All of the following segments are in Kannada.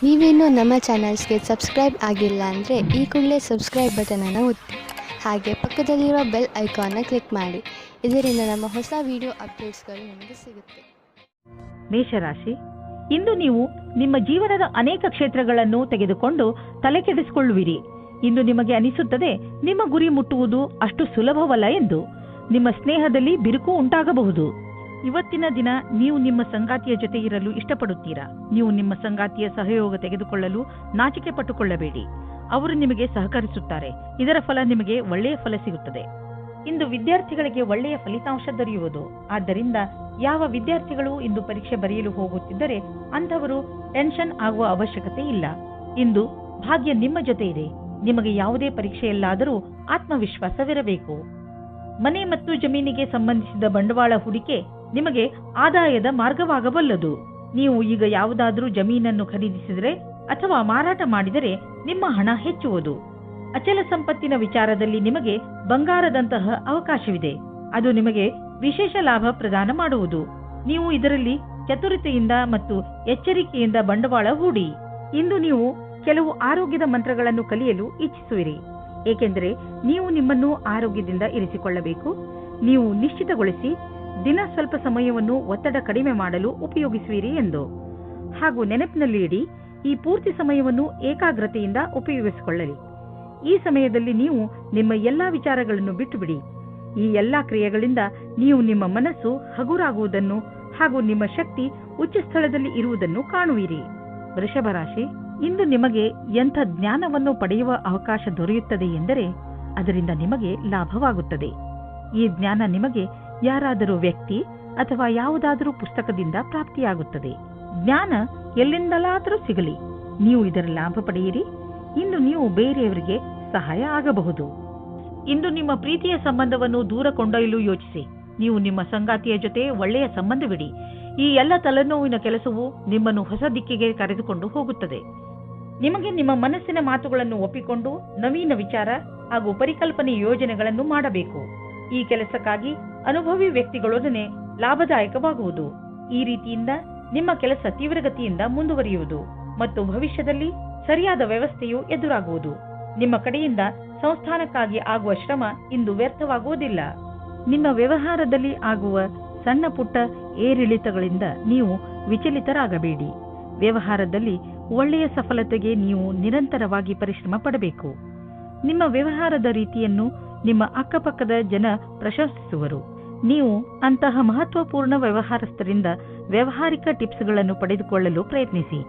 ನೀವೇನೂ ನಮ್ಮ ಚಾನಲ್ಸ್ಗೆ ಸಬ್ಸ್ಕ್ರೈಬ್ ಆಗಿಲ್ಲ ಅಂದರೆ ಈ ಕೂಡಲೇ ಸಬ್ಸ್ಕ್ರೈಬ್ ಬಟನನ್ನು ಒತ್ತಿ ಹಾಗೆ ಪಕ್ಕದಲ್ಲಿರುವ ಬೆಲ್ ಐಕಾನ್ನ ಕ್ಲಿಕ್ ಮಾಡಿ. ಇದರಿಂದ ನಮ್ಮ ಹೊಸ ವಿಡಿಯೋ ಅಪ್ಡೇಟ್ಸ್ಗಳು ನಿಮಗೆ ಸಿಗುತ್ತೆ. ಮೇಷರಾಶಿ, ಇಂದು ನೀವು ನಿಮ್ಮ ಜೀವನದ ಅನೇಕ ಕ್ಷೇತ್ರಗಳನ್ನು ತೆಗೆದುಕೊಂಡು ತಲೆಕೆಡಿಸಿಕೊಳ್ಳುವಿರಿ. ಇಂದು ನಿಮಗೆ ಅನಿಸುತ್ತದೆ ನಿಮ್ಮ ಗುರಿ ಮುಟ್ಟುವುದು ಅಷ್ಟು ಸುಲಭವಲ್ಲ ಎಂದು. ನಿಮ್ಮ ಸ್ನೇಹದಲ್ಲಿ ಬಿರುಕು ಉಂಟಾಗಬಹುದು. ಇವತ್ತಿನ ದಿನ ನೀವು ನಿಮ್ಮ ಸಂಗಾತಿಯ ಜೊತೆ ಇರಲು ಇಷ್ಟಪಡುತ್ತೀರಾ. ನೀವು ನಿಮ್ಮ ಸಂಗಾತಿಯ ಸಹಯೋಗ ತೆಗೆದುಕೊಳ್ಳಲು ನಾಚಿಕೆ ಪಟ್ಟುಕೊಳ್ಳಬೇಡಿ. ಅವರು ನಿಮಗೆ ಸಹಕರಿಸುತ್ತಾರೆ. ಇದರ ಫಲ ನಿಮಗೆ ಒಳ್ಳೆಯ ಫಲ ಸಿಗುತ್ತದೆ. ಇಂದು ವಿದ್ಯಾರ್ಥಿಗಳಿಗೆ ಒಳ್ಳೆಯ ಫಲಿತಾಂಶ ದೊರೆಯುವುದು. ಆದ್ದರಿಂದ ಯಾವ ವಿದ್ಯಾರ್ಥಿಗಳು ಇಂದು ಪರೀಕ್ಷೆ ಬರೆಯಲು ಹೋಗುತ್ತಿದ್ದರೆ ಅಂಥವರು ಟೆನ್ಷನ್ ಆಗುವ ಅವಶ್ಯಕತೆ ಇಲ್ಲ. ಇಂದು ಭಾಗ್ಯ ನಿಮ್ಮ ಜೊತೆ ಇದೆ. ನಿಮಗೆ ಯಾವುದೇ ಪರೀಕ್ಷೆಯಲ್ಲಾದರೂ ಆತ್ಮವಿಶ್ವಾಸವಿರಬೇಕು. ಮನೆ ಮತ್ತು ಜಮೀನಿಗೆ ಸಂಬಂಧಿಸಿದ ಬಂಡವಾಳ ಹೂಡಿಕೆ ನಿಮಗೆ ಆದಾಯದ ಮಾರ್ಗವಾಗಬಲ್ಲದು. ನೀವು ಈಗ ಯಾವುದಾದರೂ ಜಮೀನನ್ನು ಖರೀದಿಸಿದರೆ ಅಥವಾ ಮಾರಾಟ ಮಾಡಿದರೆ ನಿಮ್ಮ ಹಣ ಹೆಚ್ಚುವುದು. ಅಚಲ ಸಂಪತ್ತಿನ ವಿಚಾರದಲ್ಲಿ ನಿಮಗೆ ಬಂಗಾರದಂತಹ ಅವಕಾಶವಿದೆ. ಅದು ನಿಮಗೆ ವಿಶೇಷ ಲಾಭ ಪ್ರದಾನ ಮಾಡುವುದು. ನೀವು ಇದರಲ್ಲಿ ಚತುರತೆಯಿಂದ ಮತ್ತು ಎಚ್ಚರಿಕೆಯಿಂದ ಬಂಡವಾಳ ಹೂಡಿ. ಇಂದು ನೀವು ಕೆಲವು ಆರೋಗ್ಯದ ಮಂತ್ರಗಳನ್ನು ಕಲಿಯಲು ಇಚ್ಛಿಸುವಿರಿ, ಏಕೆಂದರೆ ನೀವು ನಿಮ್ಮನ್ನು ಆರೋಗ್ಯದಿಂದ ಇರಿಸಿಕೊಳ್ಳಬೇಕು. ನೀವು ನಿಶ್ಚಿತಗೊಳಿಸಿ ದಿನ ಸ್ವಲ್ಪ ಸಮಯವನ್ನು ಒತ್ತಡ ಕಡಿಮೆ ಮಾಡಲು ಉಪಯೋಗಿಸುವಿರಿ ಎಂದು. ಹಾಗೂ ನೆನಪಿನಲ್ಲಿ ಇಡಿ, ಈ ಪೂರ್ತಿ ಸಮಯವನ್ನು ಏಕಾಗ್ರತೆಯಿಂದ ಉಪಯೋಗಿಸಿಕೊಳ್ಳಲಿ. ಈ ಸಮಯದಲ್ಲಿ ನೀವು ನಿಮ್ಮ ಎಲ್ಲಾ ವಿಚಾರಗಳನ್ನು ಬಿಟ್ಟುಬಿಡಿ. ಈ ಎಲ್ಲಾ ಕ್ರಿಯೆಗಳಿಂದ ನೀವು ನಿಮ್ಮ ಮನಸ್ಸು ಹಗುರಾಗುವುದನ್ನು ಹಾಗೂ ನಿಮ್ಮ ಶಕ್ತಿ ಉಚ್ಚ ಸ್ಥಳದಲ್ಲಿ ಇರುವುದನ್ನು ಕಾಣುವಿರಿ. ವೃಷಭ ರಾಶಿ, ಇಂದು ನಿಮಗೆ ಎಂಥ ಜ್ಞಾನವನ್ನು ಪಡೆಯುವ ಅವಕಾಶ ದೊರೆಯುತ್ತದೆ ಎಂದರೆ ಅದರಿಂದ ನಿಮಗೆ ಲಾಭವಾಗುತ್ತದೆ. ಈ ಜ್ಞಾನ ನಿಮಗೆ ಯಾರಾದರೂ ವ್ಯಕ್ತಿ ಅಥವಾ ಯಾವುದಾದರೂ ಪುಸ್ತಕದಿಂದ ಪ್ರಾಪ್ತಿಯಾಗುತ್ತದೆ. ಜ್ಞಾನ ಎಲ್ಲಿಂದಲಾದರೂ ಸಿಗಲಿ, ನೀವು ಇದರ ಲಾಭ ಪಡೆಯಿರಿ. ಇಂದು ನೀವು ಬೇರೆಯವರಿಗೆ ಸಹಾಯ ಆಗಬಹುದು. ಇಂದು ನಿಮ್ಮ ಪ್ರೀತಿಯ ಸಂಬಂಧವನ್ನು ದೂರ ಕೊಂಡೊಯ್ಯಲು ಯೋಚಿಸಿ. ನೀವು ನಿಮ್ಮ ಸಂಗಾತಿಯ ಜೊತೆ ಒಳ್ಳೆಯ ಸಂಬಂಧವಿಡಿ. ಈ ಎಲ್ಲ ತಲೆನೋವಿನ ಕೆಲಸವು ನಿಮ್ಮನ್ನು ಹೊಸ ದಿಕ್ಕಿಗೆ ಕರೆದುಕೊಂಡು ಹೋಗುತ್ತದೆ. ನಿಮಗೆ ನಿಮ್ಮ ಮನಸ್ಸಿನ ಮಾತುಗಳನ್ನು ಒಪ್ಪಿಕೊಂಡು ನವೀನ ವಿಚಾರ ಹಾಗೂ ಪರಿಕಲ್ಪನೆ ಯೋಜನೆಗಳನ್ನು ಮಾಡಬೇಕು. ಈ ಕೆಲಸಕ್ಕಾಗಿ ಅನುಭವಿ ವ್ಯಕ್ತಿಗಳೊಡನೆ ಲಾಭದಾಯಕವಾಗುವುದು. ಈ ರೀತಿಯಿಂದ ನಿಮ್ಮ ಕೆಲಸ ತೀವ್ರಗತಿಯಿಂದ ಮುಂದುವರಿಯುವುದು ಮತ್ತು ಭವಿಷ್ಯದಲ್ಲಿ ಸರಿಯಾದ ವ್ಯವಸ್ಥೆಯು ಎದುರಾಗುವುದು. ನಿಮ್ಮ ಕಡೆಯಿಂದ ಸಂಸ್ಥಾನಕ್ಕಾಗಿ ಆಗುವ ಶ್ರಮ ಇಂದು ವ್ಯರ್ಥವಾಗುವುದಿಲ್ಲ. ನಿಮ್ಮ ವ್ಯವಹಾರದಲ್ಲಿ ಆಗುವ ಸಣ್ಣ ಪುಟ್ಟ ಏರಿಳಿತಗಳಿಂದ ನೀವು ವಿಚಲಿತರಾಗಬೇಡಿ. ವ್ಯವಹಾರದಲ್ಲಿ ಒಳ್ಳೆಯ ಸಫಲತೆಗೆ ನೀವು ನಿರಂತರವಾಗಿ ಪರಿಶ್ರಮ ಪಡಬೇಕು. ನಿಮ್ಮ ವ್ಯವಹಾರದ ರೀತಿಯನ್ನು ನಿಮ್ಮ ಅಕ್ಕಪಕ್ಕದ ಜನ ಪ್ರಶಂಸಿಸುವರು. ನೀವು ಅಂತಹ ಮಹತ್ವಪೂರ್ಣ ವ್ಯವಹಾರಸ್ಥರಿಂದ ವ್ಯಾವಹಾರಿಕ ಟಿಪ್ಸ್ಗಳನ್ನು ಪಡೆದುಕೊಳ್ಳಲು ಪ್ರಯತ್ನಿಸಿ.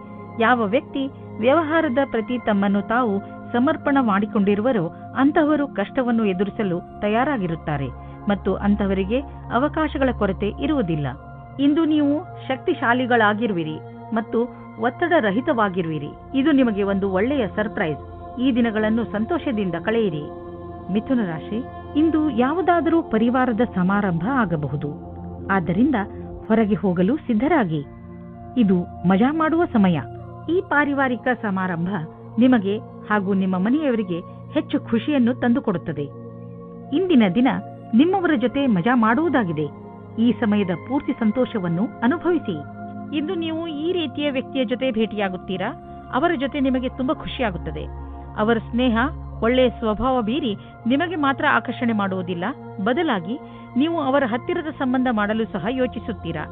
ಯಾವ ವ್ಯಕ್ತಿ ವ್ಯವಹಾರದ ಪ್ರತಿ ತಮ್ಮನ್ನು ತಾವು ಸಮರ್ಪಣ ಮಾಡಿಕೊಂಡಿರುವರೋ ಅಂತಹವರು ಕಷ್ಟವನ್ನು ಎದುರಿಸಲು ತಯಾರಾಗಿರುತ್ತಾರೆ ಮತ್ತು ಅಂತಹವರಿಗೆ ಅವಕಾಶಗಳ ಕೊರತೆ ಇರುವುದಿಲ್ಲ. ಇಂದು ನೀವು ಶಕ್ತಿಶಾಲಿಗಳಾಗಿರುವಿರಿ ಮತ್ತು ಒತ್ತಡ ರಹಿತವಾಗಿರುವಿರಿ. ಇದು ನಿಮಗೆ ಒಂದು ಒಳ್ಳೆಯ ಸರ್ಪ್ರೈಸ್. ಈ ದಿನಗಳನ್ನು ಸಂತೋಷದಿಂದ ಕಳೆಯಿರಿ. ಮಿಥುನ ರಾಶಿ, ಇಂದು ಯಾವುದಾದರೂ ಪರಿವಾರದ ಸಮಾರಂಭ ಆಗಬಹುದು. ಆದ್ದರಿಂದ ಹೊರಗೆ ಹೋಗಲು ಸಿದ್ಧರಾಗಿ. ಇದು ಮಜಾ ಮಾಡುವ ಸಮಯ. ಈ ಪಾರಿವಾರಿಕ ಸಮಾರಂಭ ನಿಮಗೆ ಹಾಗೂ ನಿಮ್ಮ ಮನೆಯವರಿಗೆ ಹೆಚ್ಚು ಖುಷಿಯನ್ನು ತಂದುಕೊಡುತ್ತದೆ. ಇಂದಿನ ದಿನ ನಿಮ್ಮವರ ಜೊತೆ ಮಜಾ ಮಾಡುವುದಾಗಿದೆ. ಈ ಸಮಯದ ಪೂರ್ತಿ ಸಂತೋಷವನ್ನು ಅನುಭವಿಸಿ. ಇಂದು ನೀವು ಈ ರೀತಿಯ ವ್ಯಕ್ತಿಯ ಜೊತೆ ಭೇಟಿಯಾಗುತ್ತೀರಾ. ಅವರ ಜೊತೆ ನಿಮಗೆ ತುಂಬಾ ಖುಷಿಯಾಗುತ್ತದೆ. ಅವರ ಸ್ನೇಹ ಒಳ್ಳೆಯ ಸ್ವಭಾವ ಬೀರಿ ನಿಮಗೆ ಮಾತ್ರ ಆಕರ್ಷಣೆ ಮಾಡುವುದಿಲ್ಲ, ಬದಲಾಗಿ ನೀವು ಅವರ ಹತ್ತಿರದ ಸಂಬಂಧ ಮಾಡಲು ಸಹ ಯೋಚಿಸುತ್ತೀರಾ.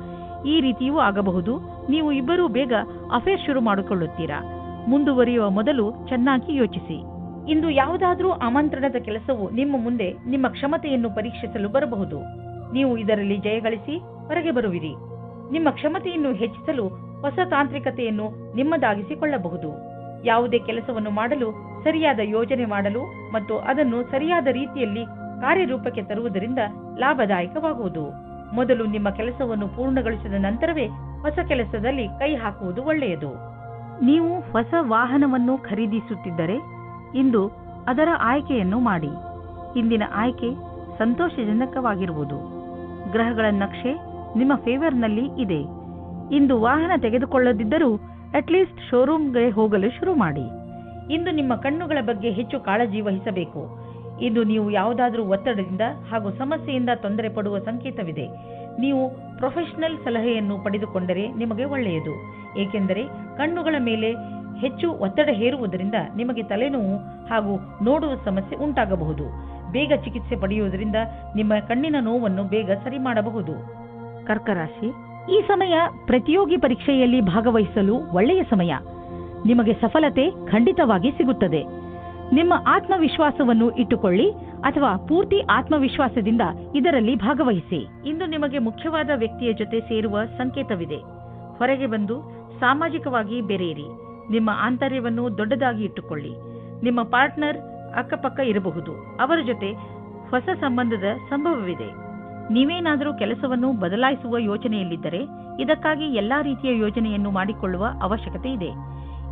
ಈ ರೀತಿಯೂ ಆಗಬಹುದು. ನೀವು ಇಬ್ಬರೂ ಬೇಗ ಅಫೇರ್ ಶುರು ಮಾಡಿಕೊಳ್ಳುತ್ತೀರಾ. ಮುಂದುವರಿಯುವ ಮೊದಲು ಚೆನ್ನಾಗಿ ಯೋಚಿಸಿ. ಇಂದು ಯಾವುದಾದ್ರೂ ಆಮಂತ್ರಣದ ಕೆಲಸವು ನಿಮ್ಮ ಮುಂದೆ ನಿಮ್ಮ ಕ್ಷಮತೆಯನ್ನು ಪರೀಕ್ಷಿಸಲು ಬರಬಹುದು. ನೀವು ಇದರಲ್ಲಿ ಜಯಗಳಿಸಿ ಹೊರಗೆ ಬರುವಿರಿ. ನಿಮ್ಮ ಕ್ಷಮತೆಯನ್ನು ಹೆಚ್ಚಿಸಲು ಹೊಸ ತಾಂತ್ರಿಕತೆಯನ್ನು ನಿಮ್ಮದಾಗಿಸಿಕೊಳ್ಳಬಹುದು. ಯಾವುದೇ ಕೆಲಸವನ್ನು ಮಾಡಲು ಸರಿಯಾದ ಯೋಜನೆ ಮಾಡಲು ಮತ್ತು ಅದನ್ನು ಸರಿಯಾದ ರೀತಿಯಲ್ಲಿ ಕಾರ್ಯರೂಪಕ್ಕೆ ತರುವುದರಿಂದ ಲಾಭದಾಯಕವಾಗುವುದು. ಮೊದಲು ನಿಮ್ಮ ಕೆಲಸವನ್ನು ಪೂರ್ಣಗೊಳಿಸಿದ ನಂತರವೇ ಹೊಸ ಕೆಲಸದಲ್ಲಿ ಕೈ ಹಾಕುವುದು ಒಳ್ಳೆಯದು. ನೀವು ಹೊಸ ವಾಹನವನ್ನು ಖರೀದಿಸುತ್ತಿದ್ದರೆ ಇಂದು ಅದರ ಆಯ್ಕೆಯನ್ನು ಮಾಡಿ. ಇಂದಿನ ಆಯ್ಕೆ ಸಂತೋಷಜನಕವಾಗಿರುವುದು. ಗ್ರಹಗಳ ನಕ್ಷೆ ನಿಮ್ಮ ಫೇವರ್ನಲ್ಲಿ ಇದೆ. ಇಂದು ವಾಹನ ತೆಗೆದುಕೊಳ್ಳದಿದ್ದರೂ ಅಟ್ಲೀಸ್ಟ್ ಶೋರೂಮ್ಗೆ ಹೋಗಲು ಶುರು ಮಾಡಿ. ಇಂದು ನಿಮ್ಮ ಕಣ್ಣುಗಳ ಬಗ್ಗೆ ಹೆಚ್ಚು ಕಾಳಜಿ ವಹಿಸಬೇಕು. ಇಂದು ನೀವು ಯಾವುದಾದರೂ ಒತ್ತಡದಿಂದ ಹಾಗೂ ಸಮಸ್ಯೆಯಿಂದ ತೊಂದರೆ ಪಡುವ ಸಂಕೇತವಿದೆ. ನೀವು ಪ್ರೊಫೆಷನಲ್ ಸಲಹೆಯನ್ನು ಪಡೆದುಕೊಂಡರೆ ನಿಮಗೆ ಒಳ್ಳೆಯದು, ಏಕೆಂದರೆ ಕಣ್ಣುಗಳ ಮೇಲೆ ಹೆಚ್ಚು ಒತ್ತಡ ಹೇರುವುದರಿಂದ ನಿಮಗೆ ತಲೆನೋವು ಹಾಗೂ ನೋಡುವ ಸಮಸ್ಯೆ ಉಂಟಾಗಬಹುದು. ಬೇಗ ಚಿಕಿತ್ಸೆ ಪಡೆಯುವುದರಿಂದ ನಿಮ್ಮ ಕಣ್ಣಿನ ನೋವನ್ನು ಬೇಗ ಸರಿ ಮಾಡಬಹುದು. ಕರ್ಕರಾಶಿ, ಈ ಸಮಯ ಪ್ರತಿಯೋಗಿ ಪರೀಕ್ಷೆಯಲ್ಲಿ ಭಾಗವಹಿಸಲು ಒಳ್ಳೆಯ ಸಮಯ. ನಿಮಗೆ ಸಫಲತೆ ಖಂಡಿತವಾಗಿ ಸಿಗುತ್ತದೆ. ನಿಮ್ಮ ಆತ್ಮವಿಶ್ವಾಸವನ್ನು ಇಟ್ಟುಕೊಳ್ಳಿ ಅಥವಾ ಪೂರ್ತಿ ಆತ್ಮವಿಶ್ವಾಸದಿಂದ ಇದರಲ್ಲಿ ಭಾಗವಹಿಸಿ. ಇಂದು ನಿಮಗೆ ಮುಖ್ಯವಾದ ವ್ಯಕ್ತಿಯ ಜೊತೆ ಸೇರುವ ಸಂಕೇತವಿದೆ. ಹೊರಗೆ ಬಂದು ಸಾಮಾಜಿಕವಾಗಿ ಬೆರೆಯಿರಿ. ನಿಮ್ಮ ಆಂತರ್ಯವನ್ನು ದೊಡ್ಡದಾಗಿ ಇಟ್ಟುಕೊಳ್ಳಿ. ನಿಮ್ಮ ಪಾರ್ಟ್ನರ್ ಅಕ್ಕಪಕ್ಕ ಇರಬಹುದು. ಅವರ ಜೊತೆ ಹೊಸ ಸಂಬಂಧದ ಸಂಭವವಿದೆ. ನೀವೇನಾದರೂ ಕೆಲಸವನ್ನು ಬದಲಾಯಿಸುವ ಯೋಚನೆಯಲ್ಲಿದ್ದರೆ ಇದಕ್ಕಾಗಿ ಎಲ್ಲಾ ರೀತಿಯ ಯೋಜನೆಯನ್ನು ಮಾಡಿಕೊಳ್ಳುವ ಅವಶ್ಯಕತೆ ಇದೆ.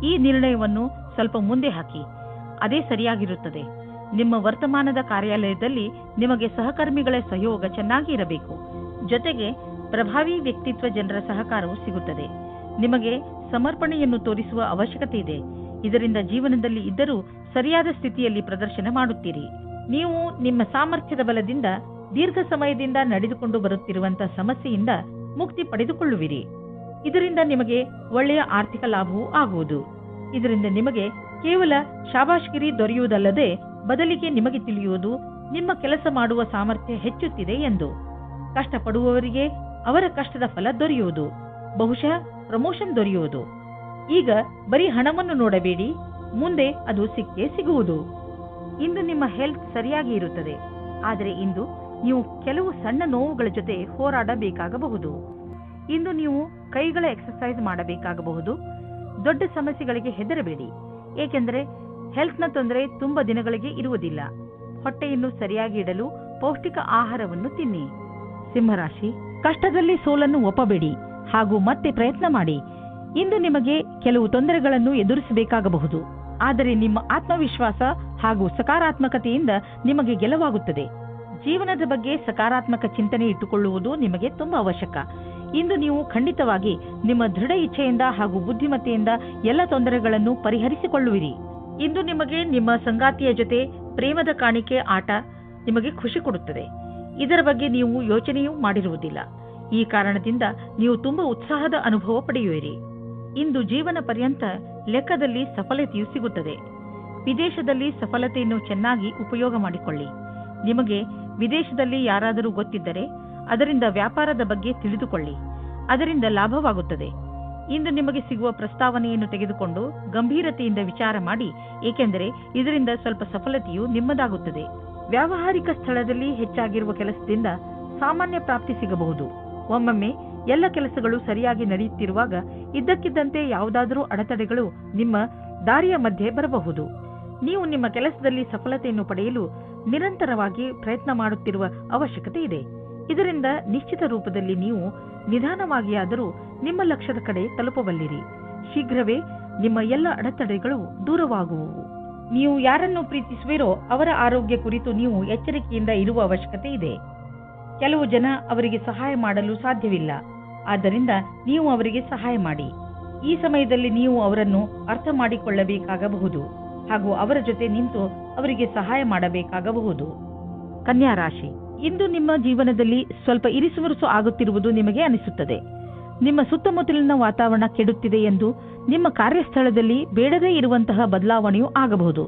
ಈ ನಿರ್ಣಯವನ್ನು ಸ್ವಲ್ಪ ಮುಂದೆ ಹಾಕಿ, ಅದೇ ಸರಿಯಾಗಿರುತ್ತದೆ. ನಿಮ್ಮ ವರ್ತಮಾನದ ಕಾರ್ಯಾಲಯದಲ್ಲಿ ನಿಮಗೆ ಸಹಕರ್ಮಿಗಳ ಸಹಯೋಗ ಚೆನ್ನಾಗಿ ಇರಬೇಕು. ಜೊತೆಗೆ ಪ್ರಭಾವಿ ವ್ಯಕ್ತಿತ್ವ ಜನರ ಸಹಕಾರವು ಸಿಗುತ್ತದೆ. ನಿಮಗೆ ಸಮರ್ಪಣೆಯನ್ನು ತೋರಿಸುವ ಅವಶ್ಯಕತೆ ಇದೆ. ಇದರಿಂದ ಜೀವನದಲ್ಲಿ ಇದ್ದರೂ ಸರಿಯಾದ ಸ್ಥಿತಿಯಲ್ಲಿ ಪ್ರದರ್ಶನ ಮಾಡುತ್ತೀರಿ. ನೀವು ನಿಮ್ಮ ಸಾಮರ್ಥ್ಯದ ಬಲದಿಂದ ದೀರ್ಘ ಸಮಯದಿಂದ ನಡೆದುಕೊಂಡು ಬರುತ್ತಿರುವಂತಹ ಸಮಸ್ಯೆಯಿಂದ ಮುಕ್ತಿ ಪಡೆದುಕೊಳ್ಳುವಿರಿ. ಇದರಿಂದ ನಿಮಗೆ ಒಳ್ಳೆಯ ಆರ್ಥಿಕ ಲಾಭವೂ ಆಗುವುದು. ಇದರಿಂದ ನಿಮಗೆ ಕೇವಲ ಶಾಬಾಷ್ಗಿರಿ ದೊರೆಯುವುದಲ್ಲದೆ ಬದಲಿಗೆ ನಿಮಗೆ ತಿಳಿಯುವುದು ನಿಮ್ಮ ಕೆಲಸ ಮಾಡುವ ಸಾಮರ್ಥ್ಯ ಹೆಚ್ಚುತ್ತಿದೆ ಎಂದು. ಕಷ್ಟಪಡುವವರಿಗೆ ಅವರ ಕಷ್ಟದ ಫಲ ದೊರೆಯುವುದು. ಬಹುಶಃ ಪ್ರಮೋಷನ್ ದೊರೆಯುವುದು. ಈಗ ಬರೀ ಹಣವನ್ನು ನೋಡಬೇಡಿ, ಮುಂದೆ ಅದು ಸಿಕ್ಕೇ ಸಿಗುವುದು. ಇಂದು ನಿಮ್ಮ ಹೆಲ್ತ್ ಸರಿಯಾಗಿ ಇರುತ್ತದೆ. ಆದರೆ ಇಂದು ನೀವು ಕೆಲವು ಸಣ್ಣ ನೋವುಗಳ ಜೊತೆ ಹೋರಾಡಬೇಕಾಗಬಹುದು. ಇಂದು ನೀವು ಕೈಗಳ ಎಕ್ಸರ್ಸೈಸ್ ಮಾಡಬೇಕಾಗಬಹುದು. ದೊಡ್ಡ ಸಮಸ್ಯೆಗಳಿಗೆ ಹೆದರಬೇಡಿ, ಏಕೆಂದರೆ ಹೆಲ್ತ್ನ ತೊಂದರೆ ತುಂಬಾ ದಿನಗಳಿಗೆ ಇರುವುದಿಲ್ಲ. ಹೊಟ್ಟೆಯನ್ನು ಸರಿಯಾಗಿ ಇಡಲು ಪೌಷ್ಟಿಕ ಆಹಾರವನ್ನು ತಿನ್ನಿ. ಸಿಂಹರಾಶಿ, ಕಷ್ಟದಲ್ಲಿ ಸೋಲನ್ನು ಒಪ್ಪಬೇಡಿ ಹಾಗೂ ಮತ್ತೆ ಪ್ರಯತ್ನ ಮಾಡಿ. ಇಂದು ನಿಮಗೆ ಕೆಲವು ತೊಂದರೆಗಳನ್ನು ಎದುರಿಸಬೇಕಾಗಬಹುದು. ಆದರೆ ನಿಮ್ಮ ಆತ್ಮವಿಶ್ವಾಸ ಹಾಗೂ ಸಕಾರಾತ್ಮಕತೆಯಿಂದ ನಿಮಗೆ ಗೆಲುವಾಗುತ್ತದೆ. ಜೀವನದ ಬಗ್ಗೆ ಸಕಾರಾತ್ಮಕ ಚಿಂತನೆ ಇಟ್ಟುಕೊಳ್ಳುವುದು ನಿಮಗೆ ತುಂಬಾ ಅವಶ್ಯಕ. ಇಂದು ನೀವು ಖಂಡಿತವಾಗಿ ನಿಮ್ಮ ದೃಢ ಇಚ್ಛೆಯಿಂದ ಹಾಗೂ ಬುದ್ಧಿಮತ್ತೆಯಿಂದ ಎಲ್ಲ ತೊಂದರೆಗಳನ್ನು ಪರಿಹರಿಸಿಕೊಳ್ಳುವಿರಿ. ಇಂದು ನಿಮಗೆ ನಿಮ್ಮ ಸಂಗಾತಿಯ ಜೊತೆ ಪ್ರೇಮದ ಕಾಣಿಕೆ ಆಟ ನಿಮಗೆ ಖುಷಿ ಕೊಡುತ್ತದೆ. ಇದರ ಬಗ್ಗೆ ನೀವು ಯೋಚನೆಯೂ ಮಾಡಿರುವುದಿಲ್ಲ. ಈ ಕಾರಣದಿಂದ ನೀವು ತುಂಬಾ ಉತ್ಸಾಹದ ಅನುಭವ ಪಡೆಯುವಿರಿ. ಇಂದು ಜೀವನ ಪರ್ಯಂತ ಲೆಕ್ಕದಲ್ಲಿ ಸಫಲತೆಯು ಸಿಗುತ್ತದೆ. ವಿದೇಶದಲ್ಲಿ ಸಫಲತೆಯನ್ನು ಚೆನ್ನಾಗಿ ಉಪಯೋಗ ಮಾಡಿಕೊಳ್ಳಿ. ನಿಮಗೆ ವಿದೇಶದಲ್ಲಿ ಯಾರಾದರೂ ಗೊತ್ತಿದ್ದರೆ ಅದರಿಂದ ವ್ಯಾಪಾರದ ಬಗ್ಗೆ ತಿಳಿದುಕೊಳ್ಳಿ. ಅದರಿಂದ ಲಾಭವಾಗುತ್ತದೆ. ಇಂದು ನಿಮಗೆ ಸಿಗುವ ಪ್ರಸ್ತಾವನೆಯನ್ನು ತೆಗೆದುಕೊಂಡು ಗಂಭೀರತೆಯಿಂದ ವಿಚಾರ ಮಾಡಿ, ಏಕೆಂದರೆ ಇದರಿಂದ ಸ್ವಲ್ಪ ಸಫಲತೆಯು ನಿಮ್ಮದಾಗುತ್ತದೆ. ವ್ಯಾವಹಾರಿಕ ಸ್ಥಳದಲ್ಲಿ ಹೆಚ್ಚಾಗಿರುವ ಕೆಲಸದಿಂದ ಸಾಮಾನ್ಯ ಪ್ರಾಪ್ತಿ ಸಿಗಬಹುದು. ಒಮ್ಮೊಮ್ಮೆ ಎಲ್ಲ ಕೆಲಸಗಳು ಸರಿಯಾಗಿ ನಡೆಯುತ್ತಿರುವಾಗ ಇದ್ದಕ್ಕಿದ್ದಂತೆ ಯಾವುದಾದರೂ ಅಡೆತಡೆಗಳು ನಿಮ್ಮ ದಾರಿಯ ಮಧ್ಯೆ ಬರಬಹುದು. ನೀವು ನಿಮ್ಮ ಕೆಲಸದಲ್ಲಿ ಸಫಲತೆಯನ್ನು ಪಡೆಯಲು ನಿರಂತರವಾಗಿ ಪ್ರಯತ್ನ ಮಾಡುತ್ತಿರುವ ಅವಶ್ಯಕತೆ ಇದೆ. ಇದರಿಂದ ನಿಶ್ಚಿತ ರೂಪದಲ್ಲಿ ನೀವು ನಿಧಾನವಾಗಿಯಾದರೂ ನಿಮ್ಮ ಲಕ್ಷ್ಯದ ಕಡೆ ತಲುಪಬಲ್ಲಿರಿ. ಶೀಘ್ರವೇ ನಿಮ್ಮ ಎಲ್ಲ ಅಡೆತಡೆಗಳು ದೂರವಾಗುವವು. ನೀವು ಯಾರನ್ನು ಪ್ರೀತಿಸುವಿರೋ ಅವರ ಆರೋಗ್ಯ ಕುರಿತು ನೀವು ಎಚ್ಚರಿಕೆಯಿಂದ ಇರುವ ಅವಶ್ಯಕತೆ ಇದೆ. ಕೆಲವು ಜನ ಅವರಿಗೆ ಸಹಾಯ ಮಾಡಲು ಸಾಧ್ಯವಿಲ್ಲ. ಆದ್ದರಿಂದ ನೀವು ಅವರಿಗೆ ಸಹಾಯ ಮಾಡಿ. ಈ ಸಮಯದಲ್ಲಿ ನೀವು ಅವರನ್ನು ಅರ್ಥ ಮಾಡಿಕೊಳ್ಳಬೇಕಾಗಬಹುದು ಹಾಗೂ ಅವರ ಜೊತೆ ನಿಂತು ಅವರಿಗೆ ಸಹಾಯ ಮಾಡಬೇಕಾಗಬಹುದು. ಕನ್ಯಾ ರಾಶಿ, ಇಂದು ನಿಮ್ಮ ಜೀವನದಲ್ಲಿ ಸ್ವಲ್ಪ ಇರಿಸುಮುರುಸು ಆಗುತ್ತಿರುವುದು ನಿಮಗೆ ಅನಿಸುತ್ತದೆ. ನಿಮ್ಮ ಸುತ್ತಮುತ್ತಲಿನ ವಾತಾವರಣ ಕೆಡುತ್ತಿದೆ ಎಂದು ನಿಮ್ಮ ಕಾರ್ಯಸ್ಥಳದಲ್ಲಿ ಬೇಡದೇ ಇರುವಂತಹ ಬದಲಾವಣೆಯೂ ಆಗಬಹುದು.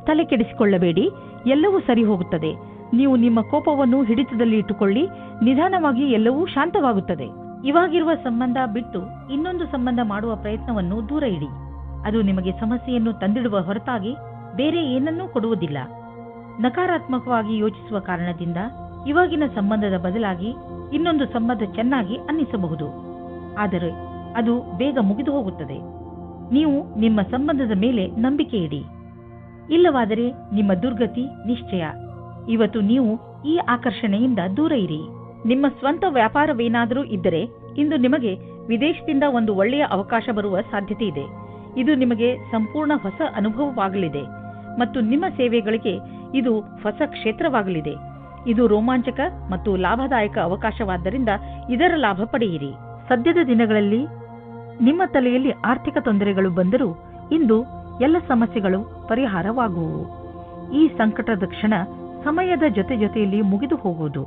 ತಲೆ ಕೆಡಿಸಿಕೊಳ್ಳಬೇಡಿ, ಎಲ್ಲವೂ ಸರಿ ಹೋಗುತ್ತದೆ. ನೀವು ನಿಮ್ಮ ಕೋಪವನ್ನು ಹಿಡಿತದಲ್ಲಿ ಇಟ್ಟುಕೊಳ್ಳಿ. ನಿಧಾನವಾಗಿ ಎಲ್ಲವೂ ಶಾಂತವಾಗುತ್ತದೆ. ಇವಾಗಿರುವ ಸಂಬಂಧ ಬಿಟ್ಟು ಇನ್ನೊಂದು ಸಂಬಂಧ ಮಾಡುವ ಪ್ರಯತ್ನವನ್ನು ದೂರ ಇಡಿ. ಅದು ನಿಮಗೆ ಸಮಸ್ಯೆಯನ್ನು ತಂದಿಡುವ ಹೊರತಾಗಿ ಬೇರೆ ಏನನ್ನೂ ಕೊಡುವುದಿಲ್ಲ. ನಕಾರಾತ್ಮಕವಾಗಿ ಯೋಚಿಸುವ ಕಾರಣದಿಂದ ಇವಾಗಿನ ಸಂಬಂಧದ ಬದಲಾಗಿ ಇನ್ನೊಂದು ಸಂಬಂಧ ಚೆನ್ನಾಗಿ ಅನ್ನಿಸಬಹುದು. ಆದರೆ ಅದು ಬೇಗ ಮುಗಿದು ಹೋಗುತ್ತದೆ. ನೀವು ನಿಮ್ಮ ಸಂಬಂಧದ ಮೇಲೆ ನಂಬಿಕೆ ಇಡಿ. ಇಲ್ಲವಾದರೆ ನಿಮ್ಮ ದುರ್ಗತಿ ನಿಶ್ಚಯ. ಇವತ್ತು ನೀವು ಈ ಆಕರ್ಷಣೆಯಿಂದ ದೂರ ಇರಿ. ನಿಮ್ಮ ಸ್ವಂತ ವ್ಯಾಪಾರವೇನಾದರೂ ಇದ್ದರೆ ಇಂದು ನಿಮಗೆ ವಿದೇಶದಿಂದ ಒಂದು ಒಳ್ಳೆಯ ಅವಕಾಶ ಬರುವ ಸಾಧ್ಯತೆ ಇದೆ. ಇದು ನಿಮಗೆ ಸಂಪೂರ್ಣ ಹೊಸ ಅನುಭವವಾಗಲಿದೆ ಮತ್ತು ನಿಮ್ಮ ಸೇವೆಗಳಿಗೆ ಇದು ಹೊಸ ಕ್ಷೇತ್ರವಾಗಲಿದೆ. ಇದು ರೋಮಾಂಚಕ ಮತ್ತು ಲಾಭದಾಯಕ ಅವಕಾಶವಾದ್ದರಿಂದ ಇದರ ಲಾಭ ಪಡೆಯಿರಿ. ಸದ್ಯದ ದಿನಗಳಲ್ಲಿ ನಿಮ್ಮ ತಲೆಯಲ್ಲಿ ಆರ್ಥಿಕ ತೊಂದರೆಗಳು ಬಂದರೂ ಇಂದು ಎಲ್ಲ ಸಮಸ್ಯೆಗಳು ಪರಿಹಾರವಾಗುವು. ಈ ಸಂಕಟದ ಕ್ಷಣ ಸಮಯದ ಜೊತೆಯಲ್ಲಿ ಮುಗಿದು ಹೋಗುವುದು.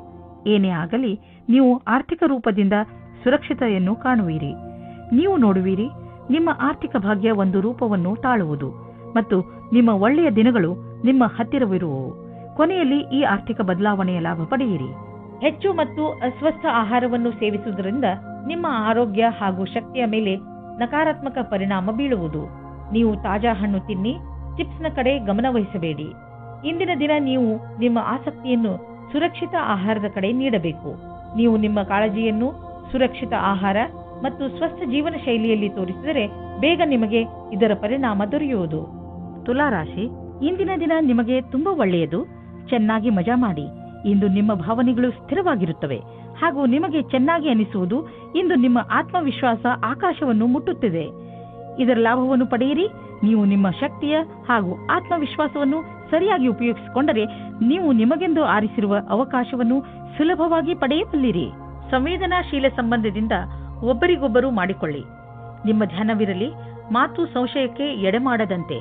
ಏನೇ ಆಗಲಿ ನೀವು ಆರ್ಥಿಕ ರೂಪದಿಂದ ಸುರಕ್ಷತೆಯನ್ನು ಕಾಣುವಿರಿ. ನೀವು ನೋಡುವಿರಿ, ನಿಮ್ಮ ಆರ್ಥಿಕ ಭಾಗ್ಯ ಒಂದು ರೂಪವನ್ನು ತಾಳುವುದು ಮತ್ತು ನಿಮ್ಮ ಒಳ್ಳೆಯ ದಿನಗಳು ನಿಮ್ಮ ಹತ್ತಿರವಿರುವವು. ಕೊನೆಯಲ್ಲಿ ಈ ಆರ್ಥಿಕ ಬದಲಾವಣೆಯ ಲಾಭ ಪಡೆಯಿರಿ. ಹೆಚ್ಚು ಮತ್ತು ಅಸ್ವಸ್ಥ ಆಹಾರವನ್ನು ಸೇವಿಸುವುದರಿಂದ ನಿಮ್ಮ ಆರೋಗ್ಯ ಹಾಗೂ ಶಕ್ತಿಯ ಮೇಲೆ ನಕಾರಾತ್ಮಕ ಪರಿಣಾಮ ಬೀಳುವುದು. ನೀವು ತಾಜಾ ಹಣ್ಣು ತಿನ್ನಿ, ಚಿಪ್ಸ್ನ ಕಡೆ ಗಮನ ವಹಿಸಬೇಡಿ. ಇಂದಿನ ದಿನ ನೀವು ನಿಮ್ಮ ಆಸಕ್ತಿಯನ್ನು ಸುರಕ್ಷಿತ ಆಹಾರದ ಕಡೆ ನೀಡಬೇಕು. ನೀವು ನಿಮ್ಮ ಕಾಳಜಿಯನ್ನು ಸುರಕ್ಷಿತ ಆಹಾರ ಮತ್ತು ಸ್ವಸ್ಥ ಜೀವನ ಶೈಲಿಯಲ್ಲಿ ತೋರಿಸಿದರೆ ಬೇಗ ನಿಮಗೆ ಇದರ ಪರಿಣಾಮ ದೊರೆಯುವುದು. ತುಲಾರಾಶಿ, ಇಂದಿನ ದಿನ ನಿಮಗೆ ತುಂಬಾ ಒಳ್ಳೆಯದು. ಚೆನ್ನಾಗಿ ಮಜಾ ಮಾಡಿ. ಇಂದು ನಿಮ್ಮ ಭಾವನೆಗಳು ಸ್ಥಿರವಾಗಿರುತ್ತವೆ ಹಾಗೂ ನಿಮಗೆ ಚೆನ್ನಾಗಿ ಅನಿಸುವುದು. ಇಂದು ನಿಮ್ಮ ಆತ್ಮವಿಶ್ವಾಸ ಆಕಾಶವನ್ನು ಮುಟ್ಟುತ್ತಿದೆ. ಇದರ ಲಾಭವನ್ನು ಪಡೆಯಿರಿ. ನೀವು ನಿಮ್ಮ ಶಕ್ತಿಯ ಹಾಗೂ ಆತ್ಮವಿಶ್ವಾಸವನ್ನು ಸರಿಯಾಗಿ ಉಪಯೋಗಿಸಿಕೊಂಡರೆ ನೀವು ನಿಮಗೆಂದು ಆರಿಸಿರುವ ಅವಕಾಶವನ್ನು ಸುಲಭವಾಗಿ ಪಡೆಯಬಲ್ಲಿರಿ. ಸಂವೇದನಾಶೀಲ ಸಂಬಂಧದಿಂದ ಒಬ್ಬರಿಗೊಬ್ಬರು ಮಾಡಿಕೊಳ್ಳಿ. ನಿಮ್ಮ ಧ್ಯಾನವಿರಲಿ. ಮಾತು ಸಂಶಯಕ್ಕೆ ಎಡೆಮಾಡದಂತೆ.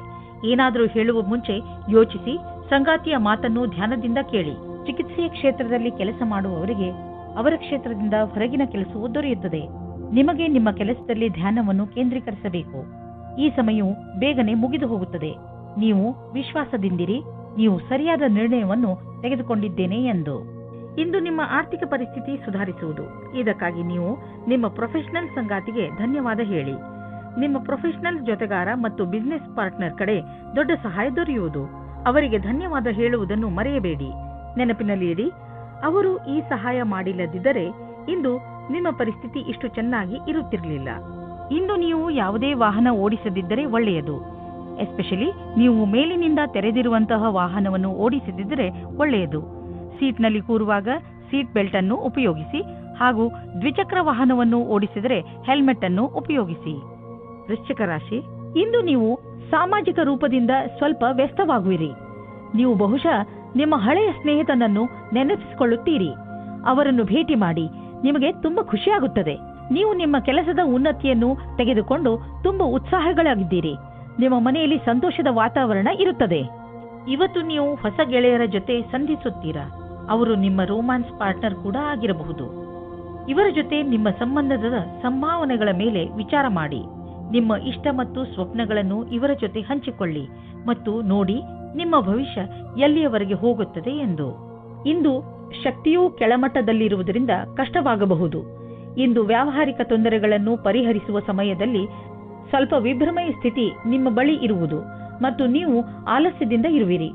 ಏನಾದರೂ ಹೇಳುವ ಮುಂಚೆ ಯೋಚಿಸಿ. ಸಂಗಾತಿಯ ಮಾತನ್ನು ಧ್ಯಾನದಿಂದ ಕೇಳಿ. ಚಿಕಿತ್ಸೆಯ ಕ್ಷೇತ್ರದಲ್ಲಿ ಕೆಲಸ ಮಾಡುವವರಿಗೆ ಅವರ ಕ್ಷೇತ್ರದಿಂದ ಹೊರಗಿನ ಕೆಲಸವು ದೊರೆಯುತ್ತದೆ. ನಿಮಗೆ ನಿಮ್ಮ ಕೆಲಸದಲ್ಲಿ ಧ್ಯಾನವನ್ನು ಕೇಂದ್ರೀಕರಿಸಬೇಕು. ಈ ಸಮಯವು ಬೇಗನೆ ಮುಗಿದು ಹೋಗುತ್ತದೆ. ನೀವು ವಿಶ್ವಾಸದಿಂದಿರಿ. ನೀವು ಸರಿಯಾದ ನಿರ್ಣಯವನ್ನು ತೆಗೆದುಕೊಂಡಿದ್ದೇನೆ ಎಂದು. ಇಂದು ನಿಮ್ಮ ಆರ್ಥಿಕ ಪರಿಸ್ಥಿತಿ ಸುಧಾರಿಸುವುದು. ಇದಕ್ಕಾಗಿ ನೀವು ನಿಮ್ಮ ಪ್ರೊಫೆಷನಲ್ ಸಂಗಾತಿಗೆ ಧನ್ಯವಾದ ಹೇಳಿ. ನಿಮ್ಮ ಪ್ರೊಫೆಷನಲ್ ಜೊತೆಗಾರ ಮತ್ತು ಬಿಸಿನೆಸ್ ಪಾರ್ಟ್ನರ್ ಕಡೆ ದೊಡ್ಡ ಸಹಾಯ ದೊರೆಯುವುದು. ಅವರಿಗೆ ಧನ್ಯವಾದ ಹೇಳುವುದನ್ನು ಮರೆಯಬೇಡಿ. ನೆನಪಿನಲ್ಲಿ ಇಡಿ, ಅವರು ಈ ಸಹಾಯ ಮಾಡಿಲ್ಲದಿದ್ದರೆ ಇಂದು ನಿಮ್ಮ ಪರಿಸ್ಥಿತಿ ಇಷ್ಟು ಚೆನ್ನಾಗಿ ಇರುತ್ತಿರಲಿಲ್ಲ. ಇಂದು ನೀವು ಯಾವುದೇ ವಾಹನ ಓಡಿಸದಿದ್ದರೆ ಒಳ್ಳೆಯದು. ಎಸ್ಪೆಷಲಿ ನೀವು ಮೇಲಿನಿಂದ ತೆರೆದಿರುವಂತಹ ವಾಹನವನ್ನು ಓಡಿಸದಿದ್ದರೆ ಒಳ್ಳೆಯದು. ಸೀಟ್ನಲ್ಲಿ ಕೂರುವಾಗ ಸೀಟ್ ಬೆಲ್ಟ್ ಅನ್ನು ಉಪಯೋಗಿಸಿ ಹಾಗೂ ದ್ವಿಚಕ್ರ ವಾಹನವನ್ನು ಓಡಿಸಿದರೆ ಹೆಲ್ಮೆಟ್ ಅನ್ನು ಉಪಯೋಗಿಸಿ. ವೃಶ್ಚಿಕ ರಾಶಿ, ಇಂದು ನೀವು ಸಾಮಾಜಿಕ ರೂಪದಿಂದ ಸ್ವಲ್ಪ ವ್ಯಸ್ತವಾಗುವಿರಿ. ನೀವು ಬಹುಶಃ ನಿಮ್ಮ ಹಳೆಯ ಸ್ನೇಹಿತನನ್ನು ನೆನಪಿಸಿಕೊಳ್ಳುತ್ತೀರಿ. ಅವರನ್ನು ಭೇಟಿ ಮಾಡಿ. ನಿಮಗೆ ತುಂಬಾ ಖುಷಿಯಾಗುತ್ತದೆ. ನೀವು ನಿಮ್ಮ ಕೆಲಸದ ಉನ್ನತಿಯನ್ನು ತೆಗೆದುಕೊಂಡು ತುಂಬಾ ಉತ್ಸಾಹಗಳಾಗಿದ್ದೀರಿ. ನಿಮ್ಮ ಮನೆಯಲ್ಲಿ ಸಂತೋಷದ ವಾತಾವರಣ ಇರುತ್ತದೆ. ಇವತ್ತು ನೀವು ಹೊಸ ಗೆಳೆಯರ ಜೊತೆ ಸಂಧಿಸುತ್ತೀರಾ. ಅವರು ನಿಮ್ಮ ರೋಮ್ಯಾನ್ಸ್ ಪಾರ್ಟ್ನರ್ ಕೂಡ ಆಗಿರಬಹುದು. ಇವರ ಜೊತೆ ನಿಮ್ಮ ಸಂಬಂಧದ ಸಂಭಾವನೆಗಳ ಮೇಲೆ ವಿಚಾರ ಮಾಡಿ. ನಿಮ್ಮ ಇಷ್ಟ ಮತ್ತು ಸ್ವಪ್ನಗಳನ್ನು ಇವರ ಜೊತೆ ಹಂಚಿಕೊಳ್ಳಿ ಮತ್ತು ನೋಡಿ ನಿಮ್ಮ ಭವಿಷ್ಯ ಎಲ್ಲಿಯವರೆಗೆ ಹೋಗುತ್ತದೆ ಎಂದು. ಇಂದು ಶಕ್ತಿಯೂ ಕೆಳಮಟ್ಟದಲ್ಲಿರುವುದರಿಂದ ಕಷ್ಟವಾಗಬಹುದು. ಇಂದು ವ್ಯಾವಹಾರಿಕ ತೊಂದರೆಗಳನ್ನು ಪರಿಹರಿಸುವ ಸಮಯದಲ್ಲಿ ಸ್ವಲ್ಪ ವಿಭ್ರಮೆಯ ಸ್ಥಿತಿ ನಿಮ್ಮ ಬಳಿ ಇರುವುದು ಮತ್ತು ನೀವು ಆಲಸ್ಯದಿಂದ ಇರುವಿರಿ.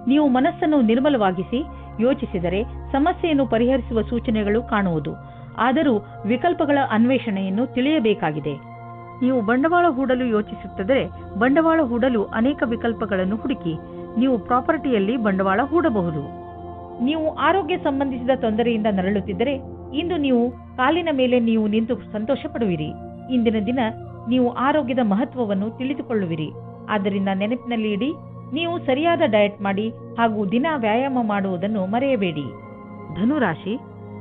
ನೀವು ಮನಸ್ಸನ್ನು ನಿರ್ಮಲವಾಗಿಸಿ ಯೋಚಿಸಿದರೆ ಸಮಸ್ಯೆಯನ್ನು ಪರಿಹರಿಸುವ ಸೂಚನೆಗಳು ಕಾಣುವುದು. ಆದರೂ ವಿಕಲ್ಪಗಳ ಅನ್ವೇಷಣೆಯನ್ನು ತಿಳಿಯಬೇಕಾಗಿದೆ. ನೀವು ಬಂಡವಾಳ ಹೂಡಲು ಯೋಚಿಸುತ್ತಿದ್ದರೆ ಬಂಡವಾಳ ಹೂಡಲು ಅನೇಕ ವಿಕಲ್ಪಗಳನ್ನು ಹುಡುಕಿ. ನೀವು ಪ್ರಾಪರ್ಟಿಯಲ್ಲಿ ಬಂಡವಾಳ ಹೂಡಬಹುದು. ನೀವು ಆರೋಗ್ಯ ಸಂಬಂಧಿಸಿದ ತೊಂದರೆಯಿಂದ ನರಳುತ್ತಿದ್ದರೆ ಇಂದು ನೀವು ಕಾಲಿನ ಮೇಲೆ ನೀವು ನಿಂತು ಸಂತೋಷ ಪಡುವಿರಿ. ಇಂದಿನ ದಿನ ನೀವು ಆರೋಗ್ಯದ ಮಹತ್ವವನ್ನು ತಿಳಿದುಕೊಳ್ಳುವಿರಿ. ಆದ್ದರಿಂದ ನೆನಪಿನಲ್ಲಿ ಇಡಿ, ನೀವು ಸರಿಯಾದ ಡಯಟ್ ಮಾಡಿ ಹಾಗೂ ದಿನ ವ್ಯಾಯಾಮ ಮಾಡುವುದನ್ನು ಮರೆಯಬೇಡಿ. ಧನುರಾಶಿ,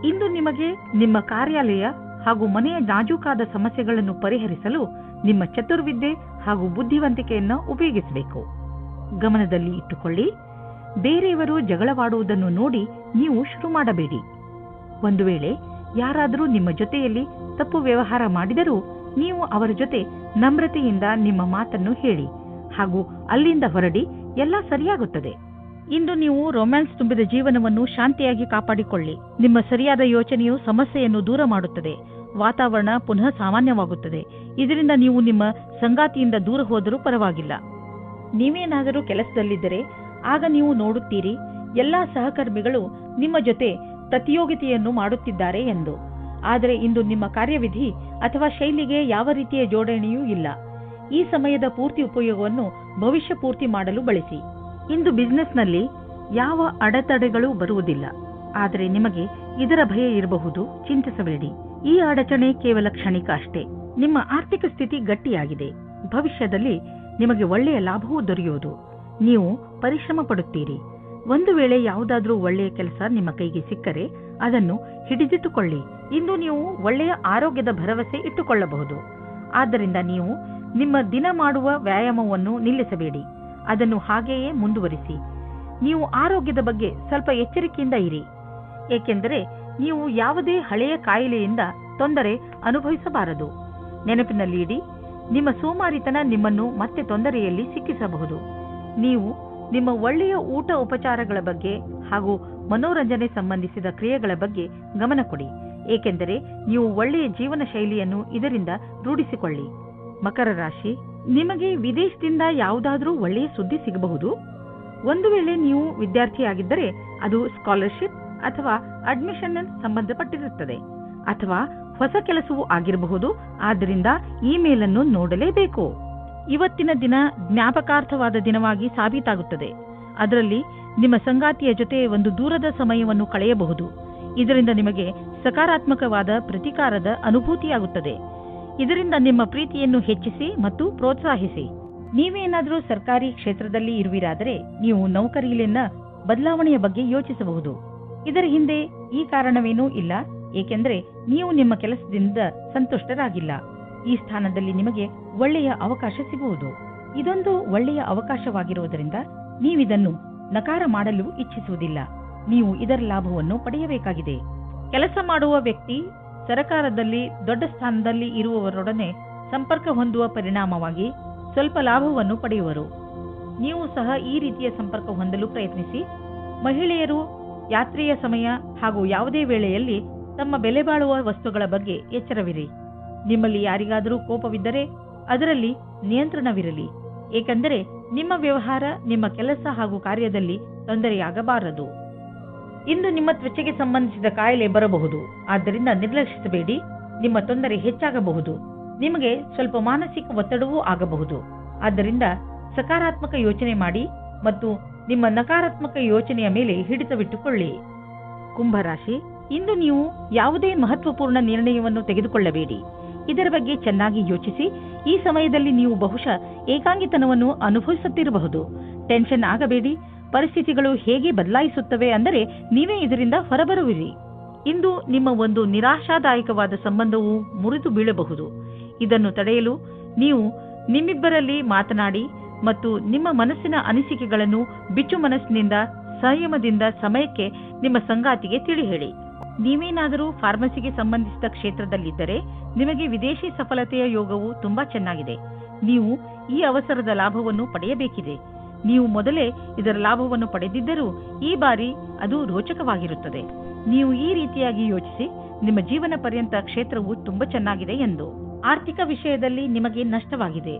ಇಂದು ನಿಮಗೆ ನಿಮ್ಮ ಕಾರ್ಯಾಲಯ ಹಾಗೂ ಮನೆಯ ನಾಜೂಕಾದ ಸಮಸ್ಯೆಗಳನ್ನು ಪರಿಹರಿಸಲು ನಿಮ್ಮ ಚತುರ್ವಿದ್ಯೆ ಹಾಗೂ ಬುದ್ಧಿವಂತಿಕೆಯನ್ನು ಉಪಯೋಗಿಸಬೇಕು. ಗಮನದಲ್ಲಿ ಇಟ್ಟುಕೊಳ್ಳಿ. ಬೇರೆಯವರು ಜಗಳವಾಡುವುದನ್ನು ನೋಡಿ ನೀವು ಶುರು ಮಾಡಬೇಡಿ. ಒಂದು ವೇಳೆ ಯಾರಾದರೂ ನಿಮ್ಮ ಜೊತೆಯಲ್ಲಿ ತಪ್ಪು ವ್ಯವಹಾರ ಮಾಡಿದರೂ ನೀವು ಅವರ ಜೊತೆ ನಮ್ರತೆಯಿಂದ ನಿಮ್ಮ ಮಾತನ್ನು ಹೇಳಿ ಹಾಗೂ ಅಲ್ಲಿಂದ ಹೊರಡಿ. ಎಲ್ಲ ಸರಿಯಾಗುತ್ತದೆ. ಇಂದು ನೀವು ರೊಮ್ಯಾನ್ಸ್ ತುಂಬಿದ ಜೀವನವನ್ನು ಶಾಂತಿಯಾಗಿ ಕಾಪಾಡಿಕೊಳ್ಳಿ. ನಿಮ್ಮ ಸರಿಯಾದ ಯೋಚನೆಯು ಸಮಸ್ಯೆಯನ್ನು ದೂರ ಮಾಡುತ್ತದೆ. ವಾತಾವರಣ ಪುನಃ ಸಾಮಾನ್ಯವಾಗುತ್ತದೆ. ಇದರಿಂದ ನೀವು ನಿಮ್ಮ ಸಂಗಾತಿಯಿಂದ ದೂರ ಹೋದರೂ ಪರವಾಗಿಲ್ಲ. ನೀವೇನಾದರೂ ಕೆಲಸದಲ್ಲಿದ್ದರೆ ಆಗ ನೀವು ನೋಡುತ್ತೀರಿ ಎಲ್ಲಾ ಸಹಕರ್ಮಿಗಳು ನಿಮ್ಮ ಜೊತೆ ಪ್ರತಿಯೋಗಿತೆಯನ್ನು ಮಾಡುತ್ತಿದ್ದಾರೆ ಎಂದು. ಆದರೆ ಇಂದು ನಿಮ್ಮ ಕಾರ್ಯವಿಧಿ ಅಥವಾ ಶೈಲಿಗೆ ಯಾವ ರೀತಿಯ ಜೋಡಣೆಯೂ ಇಲ್ಲ. ಈ ಸಮಯದ ಪೂರ್ತಿ ಉಪಯೋಗವನ್ನು ಭವಿಷ್ಯ ಪೂರ್ತಿ ಮಾಡಲು ಬಳಸಿ. ಇಂದು ಬಿಸಿನೆಸ್ನಲ್ಲಿ ಯಾವ ಅಡೆತಡೆಗಳು ಬರುವುದಿಲ್ಲ. ಆದರೆ ನಿಮಗೆ ಇದರ ಭಯ ಇರಬಹುದು. ಚಿಂತಿಸಬೇಡಿ. ಈ ಅಡಚಣೆ ಕೇವಲ ಕ್ಷಣಿಕ ಅಷ್ಟೇ. ನಿಮ್ಮ ಆರ್ಥಿಕ ಸ್ಥಿತಿ ಗಟ್ಟಿಯಾಗಿದೆ. ಭವಿಷ್ಯದಲ್ಲಿ ನಿಮಗೆ ಒಳ್ಳೆಯ ಲಾಭವೂ ದೊರೆಯುವುದು. ನೀವು ಪರಿಶ್ರಮ ಪಡುತ್ತೀರಿ. ಒಂದು ವೇಳೆ ಯಾವುದಾದ್ರೂ ಒಳ್ಳೆಯ ಕೆಲಸ ನಿಮ್ಮ ಕೈಗೆ ಸಿಕ್ಕರೆ ಅದನ್ನು ಹಿಡಿದಿಟ್ಟುಕೊಳ್ಳಿ. ಇಂದು ನೀವು ಒಳ್ಳೆಯ ಆರೋಗ್ಯದ ಭರವಸೆ ಇಟ್ಟುಕೊಳ್ಳಬಹುದು. ಆದ್ದರಿಂದ ನೀವು ನಿಮ್ಮ ದಿನ ಮಾಡುವ ವ್ಯಾಯಾಮವನ್ನು ನಿಲ್ಲಿಸಬೇಡಿ. ಅದನ್ನು ಹಾಗೆಯೇ ಮುಂದುವರಿಸಿ. ನೀವು ಆರೋಗ್ಯದ ಬಗ್ಗೆ ಸ್ವಲ್ಪ ಎಚ್ಚರಿಕೆಯಿಂದ ಇರಿ. ಏಕೆಂದರೆ ನೀವು ಯಾವುದೇ ಹಳೆಯ ಕಾಯಿಲೆಯಿಂದ ತೊಂದರೆ ಅನುಭವಿಸಬಾರದು. ನೆನಪಿನಲ್ಲಿ ಇಡಿ, ನಿಮ್ಮ ಸೋಮಾರಿತನ ನಿಮ್ಮನ್ನು ಮತ್ತೆ ತೊಂದರೆಯಲ್ಲಿ ಸಿಕ್ಕಿಸಬಹುದು. ನೀವು ನಿಮ್ಮ ಒಳ್ಳೆಯ ಊಟ ಉಪಚಾರಗಳ ಬಗ್ಗೆ ಹಾಗೂ ಮನೋರಂಜನೆ ಸಂಬಂಧಿಸಿದ ಕ್ರಿಯೆಗಳ ಬಗ್ಗೆ ಗಮನ ಕೊಡಿ, ಏಕೆಂದರೆ ನೀವು ಒಳ್ಳೆಯ ಜೀವನ ಶೈಲಿಯನ್ನು ಇದರಿಂದ ರೂಢಿಸಿಕೊಳ್ಳಿ. ಮಕರ ರಾಶಿ, ನಿಮಗೆ ವಿದೇಶದಿಂದ ಯಾವುದಾದ್ರೂ ಒಳ್ಳೆಯ ಸುದ್ದಿ ಸಿಗಬಹುದು. ಒಂದು ವೇಳೆ ನೀವು ವಿದ್ಯಾರ್ಥಿಯಾಗಿದ್ದರೆ ಅದು ಸ್ಕಾಲರ್ಶಿಪ್ ಅಥವಾ ಅಡ್ಮಿಷನ್ ಸಂಬಂಧಪಟ್ಟಿರುತ್ತದೆ, ಅಥವಾ ಹೊಸ ಕೆಲಸವೂ ಆಗಿರಬಹುದು. ಆದ್ದರಿಂದ ಇಮೇಲ್ ಅನ್ನು ನೋಡಲೇಬೇಕು. ಇವತ್ತಿನ ದಿನ ಜ್ಞಾಪಕಾರ್ಥವಾದ ದಿನವಾಗಿ ಸಾಬೀತಾಗುತ್ತದೆ. ಅದರಲ್ಲಿ ನಿಮ್ಮ ಸಂಗಾತಿಯ ಜೊತೆ ಒಂದು ದೂರದ ಸಮಯವನ್ನು ಕಳೆಯಬಹುದು. ಇದರಿಂದ ನಿಮಗೆ ಸಕಾರಾತ್ಮಕವಾದ ಪ್ರತಿಕಾರದ ಅನುಭೂತಿಯಾಗುತ್ತದೆ. ಇದರಿಂದ ನಿಮ್ಮ ಪ್ರೀತಿಯನ್ನು ಹೆಚ್ಚಿಸಿ ಮತ್ತು ಪ್ರೋತ್ಸಾಹಿಸಿ. ನೀವೇನಾದರೂ ಸರ್ಕಾರಿ ಕ್ಷೇತ್ರದಲ್ಲಿ ಇರುವಿರಾದರೆ ನೀವು ನೌಕರಿಯಲ್ಲಿನ ಬದಲಾವಣೆಯ ಬಗ್ಗೆ ಯೋಚಿಸಬಹುದು. ಇದರ ಹಿಂದೆ ಈ ಕಾರಣವೇನೂ ಇಲ್ಲ, ಏಕೆಂದರೆ ನೀವು ನಿಮ್ಮ ಕೆಲಸದಿಂದ ಸಂತುಷ್ಟರಾಗಿಲ್ಲ. ಈ ಸ್ಥಾನದಲ್ಲಿ ನಿಮಗೆ ಒಳ್ಳೆಯ ಅವಕಾಶ ಸಿಗುವುದು. ಇದೊಂದು ಒಳ್ಳೆಯ ಅವಕಾಶವಾಗಿರುವುದರಿಂದ ನೀವಿದನ್ನು ನಕಾರ ಮಾಡಲು ಇಚ್ಛಿಸುವುದಿಲ್ಲ. ನೀವು ಇದರ ಲಾಭವನ್ನು ಪಡೆಯಬೇಕಾಗಿದೆ. ಕೆಲಸ ಮಾಡುವ ವ್ಯಕ್ತಿ ಸರಕಾರದಲ್ಲಿ ದೊಡ್ಡ ಸ್ಥಾನದಲ್ಲಿ ಇರುವವರೊಡನೆ ಸಂಪರ್ಕ ಹೊಂದುವ ಪರಿಣಾಮವಾಗಿ ಸ್ವಲ್ಪ ಲಾಭವನ್ನು ಪಡೆಯುವರು. ನೀವು ಸಹ ಈ ರೀತಿಯ ಸಂಪರ್ಕ ಹೊಂದಲು ಪ್ರಯತ್ನಿಸಿ. ಮಹಿಳೆಯರು ಯಾತ್ರೆಯ ಸಮಯ ಹಾಗೂ ಯಾವುದೇ ವೇಳೆಯಲ್ಲಿ ತಮ್ಮ ಬೆಲೆ ಬಾಳುವ ವಸ್ತುಗಳ ಬಗ್ಗೆ ಎಚ್ಚರವಿರಿ. ನಿಮ್ಮಲ್ಲಿ ಯಾರಿಗಾದರೂ ಕೋಪವಿದ್ದರೆ ಅದರಲ್ಲಿ ನಿಯಂತ್ರಣವಿರಲಿ, ಏಕೆಂದರೆ ನಿಮ್ಮ ವ್ಯವಹಾರ, ನಿಮ್ಮ ಕೆಲಸ ಹಾಗೂ ಕಾರ್ಯದಲ್ಲಿ ತೊಂದರೆಯಾಗಬಾರದು. ಇಂದು ನಿಮ್ಮ ತ್ವಚೆಗೆ ಸಂಬಂಧಿಸಿದ ಕಾಯಿಲೆ ಬರಬಹುದು, ಆದ್ದರಿಂದ ನಿರ್ಲಕ್ಷಿಸಬೇಡಿ. ನಿಮ್ಮ ತೊಂದರೆ ಹೆಚ್ಚಾಗಬಹುದು. ನಿಮಗೆ ಸ್ವಲ್ಪ ಮಾನಸಿಕ ಒತ್ತಡವೂ ಆಗಬಹುದು. ಆದ್ದರಿಂದ ಸಕಾರಾತ್ಮಕ ಯೋಚನೆ ಮಾಡಿ ಮತ್ತು ನಿಮ್ಮ ನಕಾರಾತ್ಮಕ ಯೋಚನೆಯ ಮೇಲೆ ಹಿಡಿತವಿಟ್ಟುಕೊಳ್ಳಿ. ಕುಂಭರಾಶಿ, ಇಂದು ನೀವು ಯಾವುದೇ ಮಹತ್ವಪೂರ್ಣ ನಿರ್ಣಯವನ್ನು ತೆಗೆದುಕೊಳ್ಳಬೇಡಿ. ಇದರ ಬಗ್ಗೆ ಚೆನ್ನಾಗಿ ಯೋಚಿಸಿ. ಈ ಸಮಯದಲ್ಲಿ ನೀವು ಬಹುಶಃ ಏಕಾಂಗಿತನವನ್ನು ಅನುಭವಿಸುತ್ತಿರಬಹುದು. ಟೆನ್ಷನ್ ಆಗಬೇಡಿ. ಪರಿಸ್ಥಿತಿಗಳು ಹೇಗೆ ಬದಲಾಯಿಸುತ್ತವೆ ಅಂದರೆ ನೀವೇ ಇದರಿಂದ ಹೊರಬರುವಿರಿ. ಇಂದು ನಿಮ್ಮ ಒಂದು ನಿರಾಶಾದಾಯಕವಾದ ಸಂಬಂಧವು ಮುರಿದು ಬೀಳಬಹುದು. ಇದನ್ನು ತಡೆಯಲು ನೀವು ನಿಮ್ಮಿಬ್ಬರಲ್ಲಿ ಮಾತನಾಡಿ ಮತ್ತು ನಿಮ್ಮ ಮನಸ್ಸಿನ ಅನಿಸಿಕೆಗಳನ್ನು ಬಿಚ್ಚು ಮನಸ್ಸಿನಿಂದ ಸಂಯಮದಿಂದ ಸಮಯಕ್ಕೆ ನಿಮ್ಮ ಸಂಗಾತಿಗೆ ತಿಳಿ ಹೇಳಿ. ನೀವೇನಾದರೂ ಫಾರ್ಮಸಿಗೆ ಸಂಬಂಧಿಸಿದ ಕ್ಷೇತ್ರದಲ್ಲಿದ್ದರೆ ನಿಮಗೆ ವಿದೇಶಿ ಸಫಲತೆಯ ಯೋಗವು ತುಂಬಾ ಚೆನ್ನಾಗಿದೆ. ನೀವು ಈ ಅವಸರದ ಲಾಭವನ್ನು ಪಡೆಯಬೇಕಿದೆ. ನೀವು ಮೊದಲೇ ಇದರ ಲಾಭವನ್ನು ಪಡೆದಿದ್ದರೂ ಈ ಬಾರಿ ಅದು ರೋಚಕವಾಗಿರುತ್ತದೆ. ನೀವು ಈ ರೀತಿಯಾಗಿ ಯೋಚಿಸಿ, ನಿಮ್ಮ ಜೀವನ ಪರ್ಯಂತ ಕ್ಷೇತ್ರವು ತುಂಬಾ ಚೆನ್ನಾಗಿದೆ ಎಂದು. ಆರ್ಥಿಕ ವಿಷಯದಲ್ಲಿ ನಿಮಗೆ ನಷ್ಟವಾಗಿದೆ.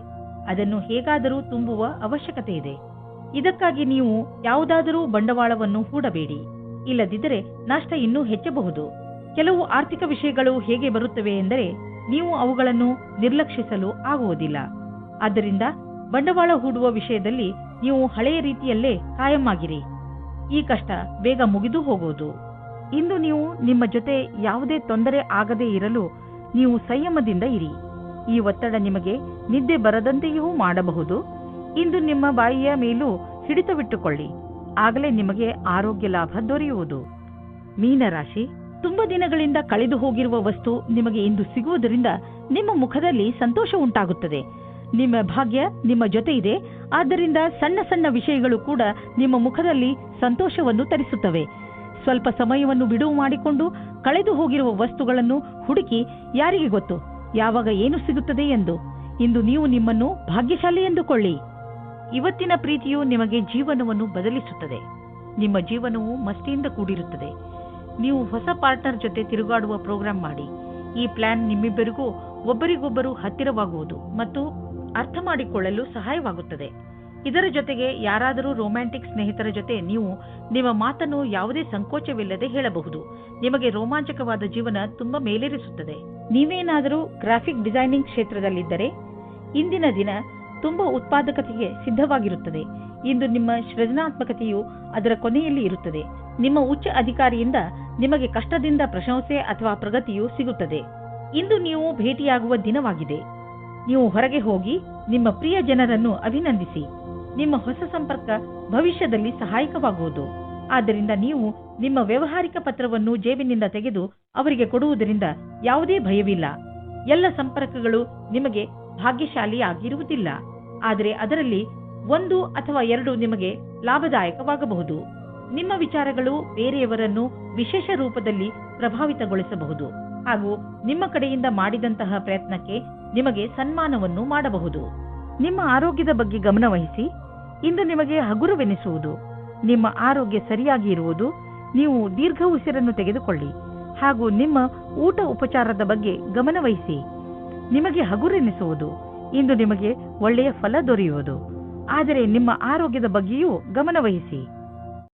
ಅದನ್ನು ಹೇಗಾದರೂ ತುಂಬುವ ಅವಶ್ಯಕತೆ ಇದೆ. ಇದಕ್ಕಾಗಿ ನೀವು ಯಾವುದಾದರೂ ಬಂಡವಾಳವನ್ನು ಹೂಡಬೇಡಿ. ಇಲ್ಲದಿದ್ದರೆ ನಷ್ಟ ಇನ್ನೂ ಹೆಚ್ಚಬಹುದು. ಕೆಲವು ಆರ್ಥಿಕ ವಿಷಯಗಳು ಹೇಗೆ ಬರುತ್ತವೆ ಎಂದರೆ ನೀವು ಅವುಗಳನ್ನು ನಿರ್ಲಕ್ಷಿಸಲು ಆಗುವುದಿಲ್ಲ. ಆದ್ದರಿಂದ ಬಂಡವಾಳ ಹೂಡುವ ವಿಷಯದಲ್ಲಿ ನೀವು ಹಳೆಯ ರೀತಿಯಲ್ಲೇ ಕಾಯಂ ಆಗಿರಿ. ಈ ಕಷ್ಟ ಬೇಗ ಮುಗಿದು ಹೋಗುವುದು. ಇಂದು ನೀವು ನಿಮ್ಮ ಜೊತೆ ಯಾವುದೇ ತೊಂದರೆ ಆಗದೇ ಇರಲು ನೀವು ಸಂಯಮದಿಂದ ಇರಿ. ಈ ಒತ್ತಡ ನಿಮಗೆ ನಿದ್ದೆ ಬರದಂತೆಯೂ ಮಾಡಬಹುದು. ಇಂದು ನಿಮ್ಮ ಬಾಯಿಯ ಮೇಲೂ ಹಿಡಿತವಿಟ್ಟುಕೊಳ್ಳಿ, ಆಗಲೇ ನಿಮಗೆ ಆರೋಗ್ಯ ಲಾಭ ದೊರೆಯುವುದು. ಮೀನರಾಶಿ, ತುಂಬಾ ದಿನಗಳಿಂದ ಕಳೆದು ಹೋಗಿರುವ ವಸ್ತು ನಿಮಗೆ ಇಂದು ಸಿಗುವುದರಿಂದ ನಿಮ್ಮ ಮುಖದಲ್ಲಿ ಸಂತೋಷ ಉಂಟಾಗುತ್ತದೆ. ನಿಮ್ಮ ಭಾಗ್ಯ ನಿಮ್ಮ ಜೊತೆ ಇದೆ. ಆದ್ದರಿಂದ ಸಣ್ಣ ಸಣ್ಣ ವಿಷಯಗಳು ಕೂಡ ನಿಮ್ಮ ಮುಖದಲ್ಲಿ ಸಂತೋಷವನ್ನು ತರಿಸುತ್ತವೆ. ಸ್ವಲ್ಪ ಸಮಯವನ್ನು ಬಿಡುವು ಮಾಡಿಕೊಂಡು ಕಳೆದು ಹೋಗಿರುವ ವಸ್ತುಗಳನ್ನು ಹುಡುಕಿ, ಯಾರಿಗೆ ಗೊತ್ತು ಯಾವಾಗ ಏನು ಸಿಗುತ್ತದೆ ಎಂದು. ಇಂದು ನೀವು ನಿಮ್ಮನ್ನು ಭಾಗ್ಯಶಾಲಿ ಎಂದುಕೊಳ್ಳಿ. ಇವತ್ತಿನ ಪ್ರೀತಿಯು ನಿಮಗೆ ಜೀವನವನ್ನು ಬದಲಿಸುತ್ತದೆ. ನಿಮ್ಮ ಜೀವನವು ಮಸ್ತಿಯಿಂದ ಕೂಡಿರುತ್ತದೆ. ನೀವು ಹೊಸ ಪಾರ್ಟ್ನರ್ ಜೊತೆ ತಿರುಗಾಡುವ ಪ್ರೋಗ್ರಾಂ ಮಾಡಿ. ಈ ಪ್ಲಾನ್ ನಿಮ್ಮಿಬ್ಬರಿಗೂ ಒಬ್ಬರಿಗೊಬ್ಬರು ಹತ್ತಿರವಾಗುವುದು ಮತ್ತು ಅರ್ಥ ಮಾಡಿಕೊಳ್ಳಲು ಸಹಾಯವಾಗುತ್ತದೆ. ಇದರ ಜೊತೆಗೆ ಯಾರಾದರೂ ರೊಮ್ಯಾಂಟಿಕ್ ಸ್ನೇಹಿತರ ಜೊತೆ ನೀವು ನಿಮ್ಮ ಮಾತನ್ನು ಯಾವುದೇ ಸಂಕೋಚವಿಲ್ಲದೆ ಹೇಳಬಹುದು. ನಿಮಗೆ ರೋಮಾಂಚಕವಾದ ಜೀವನ ತುಂಬಾ ಮೇಲೇರಿಸುತ್ತದೆ. ನೀವೇನಾದರೂ ಗ್ರಾಫಿಕ್ ಡಿಸೈನಿಂಗ್ ಕ್ಷೇತ್ರದಲ್ಲಿದ್ದರೆ ಇಂದಿನ ದಿನ ತುಂಬಾ ಉತ್ಪಾದಕತೆಗೆ ಸಿದ್ಧವಾಗಿರುತ್ತದೆ. ಇಂದು ನಿಮ್ಮ ಸೃಜನಾತ್ಮಕತೆಯು ಅದರ ಕೊನೆಯಲ್ಲಿ ಇರುತ್ತದೆ. ನಿಮ್ಮ ಉಚ್ಚ ಅಧಿಕಾರಿಯಿಂದ ನಿಮಗೆ ಕಷ್ಟದಿಂದ ಪ್ರಶಂಸೆ ಅಥವಾ ಪ್ರಗತಿಯು ಸಿಗುತ್ತದೆ. ಇಂದು ನೀವು ಭೇಟಿಯಾಗುವ ದಿನವಾಗಿದೆ. ನೀವು ಹೊರಗೆ ಹೋಗಿ ನಿಮ್ಮ ಪ್ರಿಯ ಜನರನ್ನು ಅಭಿನಂದಿಸಿ. ನಿಮ್ಮ ಹೊಸ ಸಂಪರ್ಕ ಭವಿಷ್ಯದಲ್ಲಿ ಸಹಾಯಕವಾಗುವುದು. ಆದ್ದರಿಂದ ನೀವು ನಿಮ್ಮ ವ್ಯಾವಹಾರಿಕ ಪತ್ರವನ್ನು ಜೇಬಿನಿಂದ ತೆಗೆದು ಅವರಿಗೆ ಕೊಡುವುದರಿಂದ ಯಾವುದೇ ಭಯವಿಲ್ಲ. ಎಲ್ಲ ಸಂಪರ್ಕಗಳು ನಿಮಗೆ ಭಾಗ್ಯಶಾಲಿಯಾಗಿರುವುದಿಲ್ಲ, ಆದರೆ ಅದರಲ್ಲಿ 1 ಅಥವಾ 2 ನಿಮಗೆ ಲಾಭದಾಯಕವಾಗಬಹುದು. ನಿಮ್ಮ ವಿಚಾರಗಳು ಬೇರೆಯವರನ್ನು ವಿಶೇಷ ರೂಪದಲ್ಲಿ ಪ್ರಭಾವಿತಗೊಳಿಸಬಹುದು ಹಾಗೂ ನಿಮ್ಮ ಕಡೆಯಿಂದ ಮಾಡಿದಂತಹ ಪ್ರಯತ್ನಕ್ಕೆ ನಿಮಗೆ ಸನ್ಮಾನವನ್ನು ಮಾಡಬಹುದು. ನಿಮ್ಮ ಆರೋಗ್ಯದ ಬಗ್ಗೆ ಗಮನವಹಿಸಿ. ಇಂದು ನಿಮಗೆ ಹಗುರವೆನಿಸುವುದು. ನಿಮ್ಮ ಆರೋಗ್ಯ ಸರಿಯಾಗಿ ಇರುವುದು. ನೀವು ದೀರ್ಘ ಉಸಿರನ್ನು ತೆಗೆದುಕೊಳ್ಳಿ ಹಾಗೂ ನಿಮ್ಮ ಊಟ ಉಪಚಾರದ ಬಗ್ಗೆ ಗಮನವಹಿಸಿ. ನಿಮಗೆ ಹಗುರೆನಿಸುವುದು. ಇಂದು ನಿಮಗೆ ಒಳ್ಳೆಯ ಫಲ ದೊರೆಯುವುದು. ಆದರೆ ನಿಮ್ಮ ಆರೋಗ್ಯದ ಬಗ್ಗೆಯೂ ಗಮನವಹಿಸಿ.